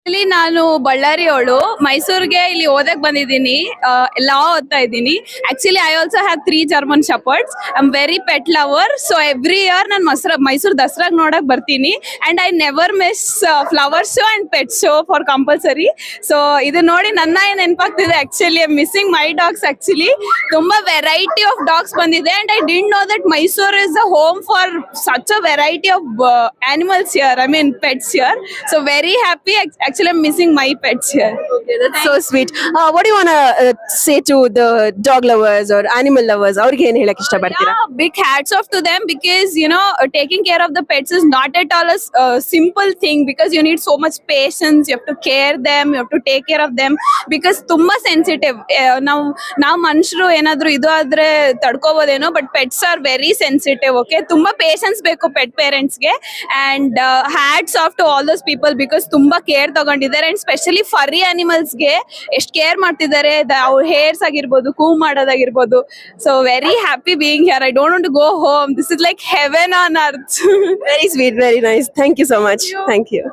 ಇಲ್ಲಿ ನಾನು ಬಳ್ಳಾರಿಯವಳು. ಮೈಸೂರಿಗೆ ಇಲ್ಲಿ ಓದಕ್ ಬಂದಿದ್ದೀನಿ. ಲಾ ಓದ್ತಾ ಇದ್ದೀನಿ. Actually I also have 3 German shepherds. I am very pet lover. So every year ನಾನು ಮೈಸೂರು ದಸರಾಗ್ ನೋಡಕ್ ಬರ್ತೀನಿ. And I never miss flower show and pet show for compulsory. So ಇದು ನೋಡಿ ನನ್ನ ಏನ್ ನೆನಪಾಗ್ತಿದೆ. Actually I missing my dogs. Actually ತುಂಬಾ ವೆರೈಟಿ ಆಫ್ ಡಾಗ್ಸ್ ಬಂದಿದೆ. And I didn't know that Mysore is a home for such a variety of animals here. I mean pets here. So very happy. Actually, I'm missing my pets here. Okay, that's so sweet. What do you want to say to the dog lovers or animal lovers? ಅವ್ರಿಗೆ ಏನು ಹೇಳಕ್ ಇಷ್ಟಪಡ್ತೀರಾ? Yeah, big hats off to them because taking care of the pets is not at all a simple thing because you need so much patience. You have to care them. You have to take care of them because ತುಂಬಾ sensitive. ನಾವು ಮನುಷ್ಯರು ಏನಾದ್ರು ಇದು ಆದ್ರೆ ತಡ್ಕೋಬೋದೇನೋ but pets are very sensitive. Okay, ತುಂಬಾ patience ಬೇಕು pet parents ಗೆ. And hats off to all those people because ತುಂಬಾ ಕೇರ್ ತಗೊಂಡಿದ್ದಾರೆ. ಅಂಡ್ ಸ್ಪೆಷಲಿ ಫರಿ ಅನಿಮಲ್ಸ್ ಗೆ ಎಷ್ಟು ಕೇರ್ ಮಾಡ್ತಿದ್ದಾರೆ. ಅವ್ರ ಹೇರ್ಸ್ ಆಗಿರ್ಬೋದು, ಕೂವ್ ಮಾಡೋದಾಗಿರ್ಬೋದು. So very happy being here. I don't want to go home. This is like heaven on earth. Very sweet, very nice. Thank you so much. Thank you.